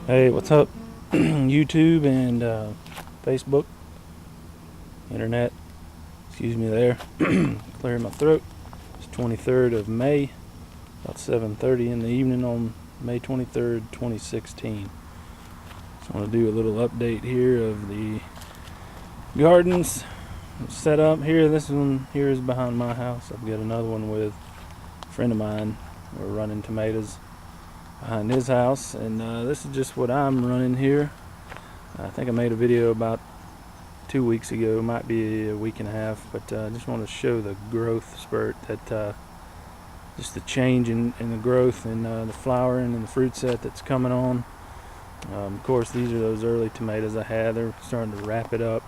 Hey, what's up? YouTube and Facebook, internet. Excuse me there. Clearing my throat. It's 23rd of May, about 7:30 in the evening on May 23rd, 2016. Just want to do a little update here of the gardens set up here. This one here is behind my house. I've got another one with a friend of mine. We're running tomatoes behind his house, and this is just what I'm running here. I think I made a video about 2 weeks ago, might be a week and a half, but I just want to show the growth spurt, that just the change in the growth and the flowering and the fruit set that's coming on. Of course, these are those early tomatoes I had. They're starting to wrap it up.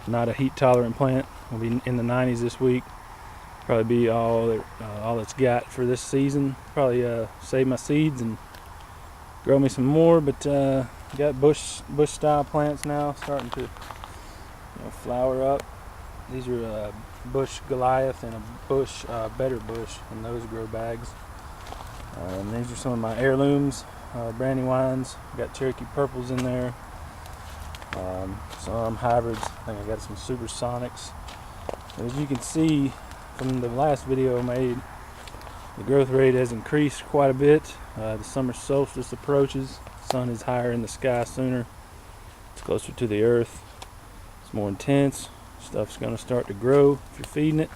Not a heat tolerant plant. Will be in the 90s this week. Probably be all it's got for this season. Probably save my seeds and grow me some more, but got bush style plants now starting to flower up. These are a bush Goliath and a bush better bush in those grow bags. These are some of my heirlooms, brandywines. Got Cherokee purples in there. Some hybrids. I think I got some supersonics. As you can see from the last video I made, the growth rate has increased quite a bit. The summer solstice approaches. The sun is higher in the sky sooner. It's closer to the earth. It's more intense. Stuff's going to start to grow if you're feeding it.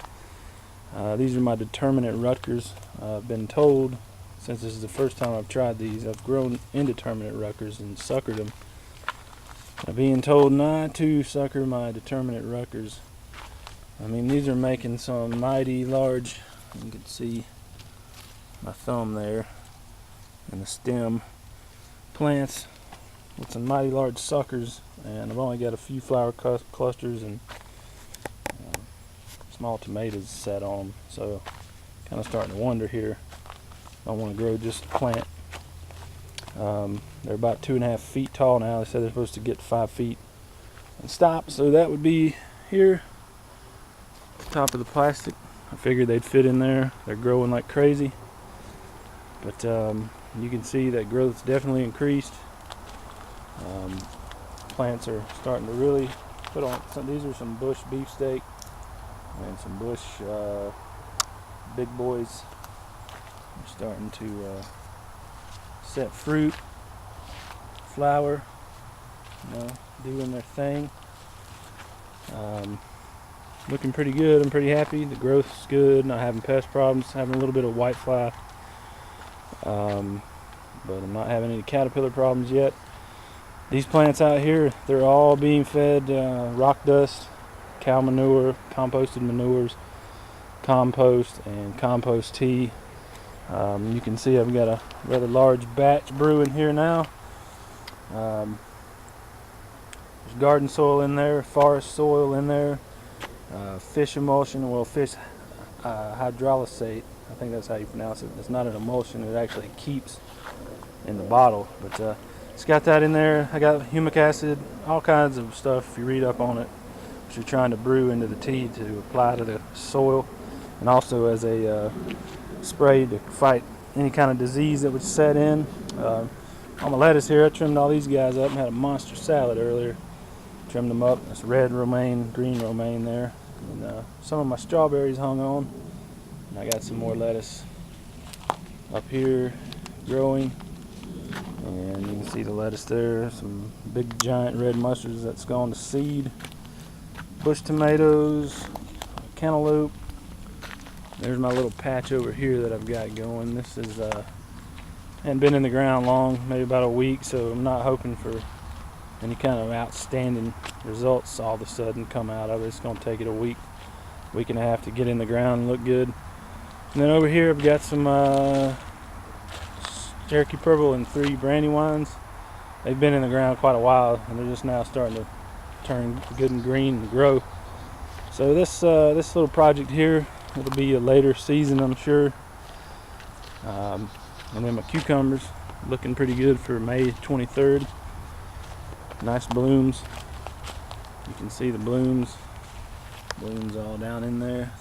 These are my determinate Rutgers. I've been told, since this is the first time I've tried these, I've grown indeterminate Rutgers and suckered them. I'm being told not to sucker my determinate Rutgers. I mean, these are making some mighty large, you can see my thumb there, and the stem plants with some mighty large suckers, and I've only got a few flower clusters and small tomatoes set on them, so kind of starting to wonder here. I want to grow just a plant. They're about 2.5 feet tall now. They said they're supposed to get 5 feet and stop, so that would be here, top of the plastic. I figured they'd fit in there. They're growing like crazy, but you can see that growth's definitely increased. Plants are starting to really put on some. These are some bush beefsteak and some bush big boys. They're starting to set fruit, flower, doing their thing. Looking pretty good. I'm pretty happy. The growth's good. Not having pest problems. Having a little bit of white fly, but I'm not having any caterpillar problems yet. These plants out here, they're all being fed rock dust, cow manure, composted manures, compost, and compost tea. You can see I've got a rather large batch brewing here now. There's garden soil in there, forest soil in there, fish emulsion, fish hydrolysate. I think that's how you pronounce it. It's not an emulsion, it actually keeps in the bottle, but it's got that in there. I got humic acid, all kinds of stuff if you read up on it, which you're trying to brew into the tea to apply to the soil, and also as a spray to fight any kind of disease that would set in. On my lettuce here, I trimmed all these guys up and had a monster salad earlier. Trimmed them up. That's red romaine, green romaine there. And some of my strawberries hung on. And I got some more lettuce up here growing. And you can see the lettuce there. Some big giant red mustards that's gone to seed. Bush tomatoes, cantaloupe. There's my little patch over here that I've got going. This is hadn't been in the ground long, maybe about a week, so I'm not hoping for any kind of outstanding results all of a sudden come out of it. It's going to take it a week and a half to get in the ground and look good. And then over here I've got some Cherokee purple and 3 brandywines. They've been in the ground quite a while, and they're just now starting to turn good and green and grow. So this little project here, it'll be a later season, I'm sure. And then my cucumbers, looking pretty good for May 23rd. Nice blooms. You can see the blooms all down in there.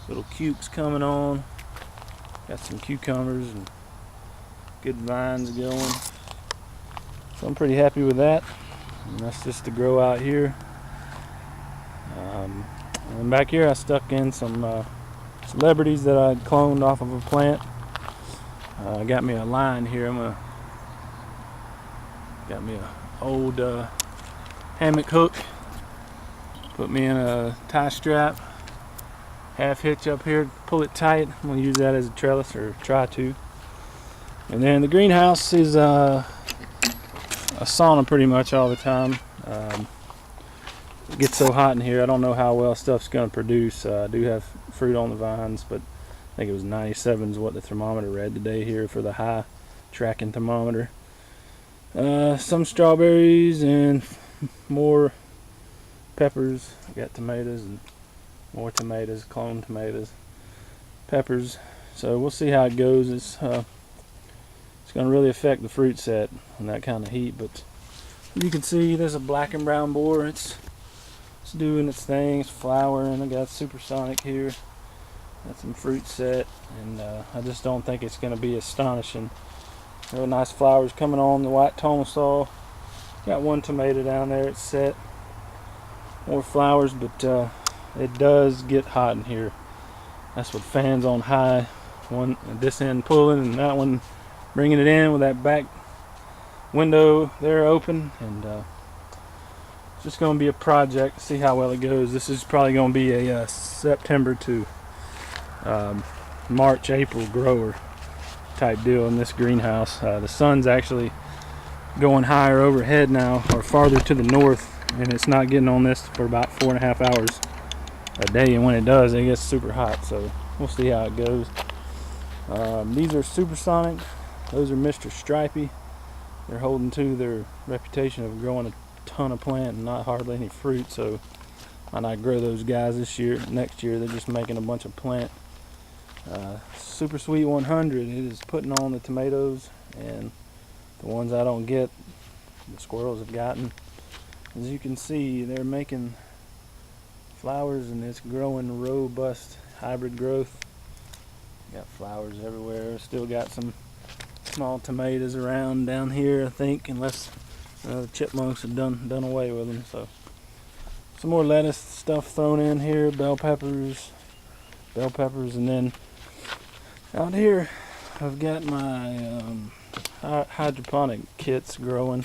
Little cukes coming on. Got some cucumbers and good vines going. So I'm pretty happy with that. And that's just to grow out here. And back here I stuck in some celebrities that I cloned off of a plant. I got me a line here. Got me a old hammock hook. Put me in a tie strap, half hitch up here, pull it tight. I'm gonna use that as a trellis, or try to. And then the greenhouse is a sauna pretty much all the time. It gets so hot in here, I don't know how well stuff's gonna produce. I do have fruit on the vines, but I think it was 97 is what the thermometer read today here for the high tracking thermometer. Some strawberries and more peppers. I got tomatoes and more tomatoes, clone tomatoes, peppers. So we'll see how it goes. It's going to really affect the fruit set in that kind of heat. But you can see there's a black and brown borer. It's doing its thing. It's flowering. I got supersonic here. Got some fruit set, and I just don't think it's going to be astonishing. Real nice flowers coming on the white tomaso. Got one tomato down there. It's set. More flowers, but it does get hot in here. That's what fans on high. One this end pulling and that one bringing it in with that back window there open, and it's just going to be a project. See how well it goes. This is probably going to be a September to March, April grower type deal in this greenhouse. The sun's actually going higher overhead now, or farther to the north, and it's not getting on this for about 4.5 hours a day, and when it does, it gets super hot. So we'll see how it goes. These are supersonic. Those are Mr. Stripey. They're holding to their reputation of growing a ton of plant and not hardly any fruit, so I might not grow those guys this year. Next year they're just making a bunch of plant. Super Sweet 100, it is putting on the tomatoes, and the ones I don't get, the squirrels have gotten. As you can see, they're making flowers, and it's growing robust hybrid growth. Got flowers everywhere. Still got some small tomatoes around down here, I think, unless the chipmunks have done away with them. So some more lettuce stuff thrown in here, bell peppers, and then out here I've got my hydroponic kits growing.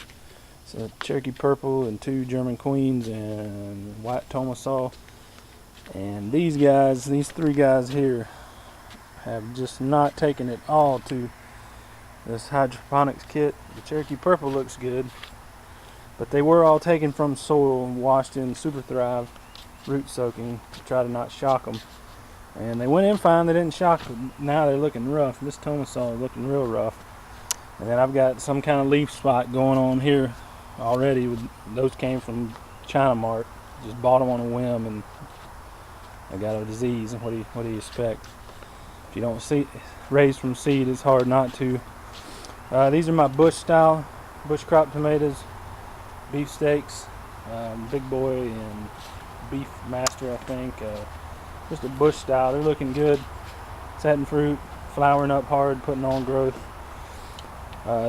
It's a Cherokee Purple and 2 German Queens and white tomaso. And these 3 guys here have just not taken it all to this hydroponics kit. The Cherokee Purple looks good, but they were all taken from soil and washed in Super Thrive root soaking to try to not shock them. And they went in fine, they didn't shock, but now they're looking rough. This tomaso is looking real rough. And then I've got some kind of leaf spot going on here already. Those came from China Mart. Just bought them on a whim, and I got a disease. And what do you expect? If you don't raise from seed, it's hard not to. These are my bush crop tomatoes, beefsteaks, Big Boy and Beef Master, I think. Just a bush style. They're looking good. Setting fruit, flowering up hard, putting on growth.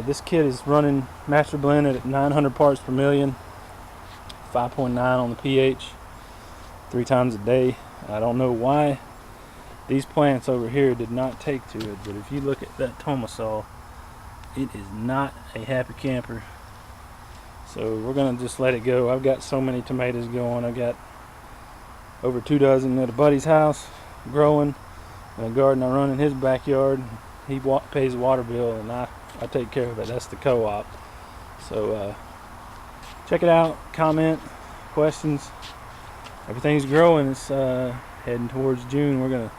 This kit is running master blended at 900 parts per million, 5.9 on the pH, 3 times a day. I don't know why these plants over here did not take to it, but if you look at that tomaso, it is not a happy camper. So we're gonna just let it go. I've got so many tomatoes going. I've got over 2 dozen at a buddy's house growing, and a garden I run in his backyard. He pays the water bill, and I take care of it. That's the co-op. So check it out, comment, questions. Everything's growing. It's heading towards June. We're gonna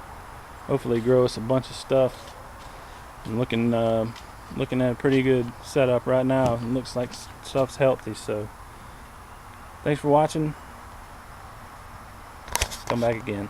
hopefully grow us a bunch of stuff. I'm looking at a pretty good setup right now. It looks like stuff's healthy. So thanks for watching. Come back again.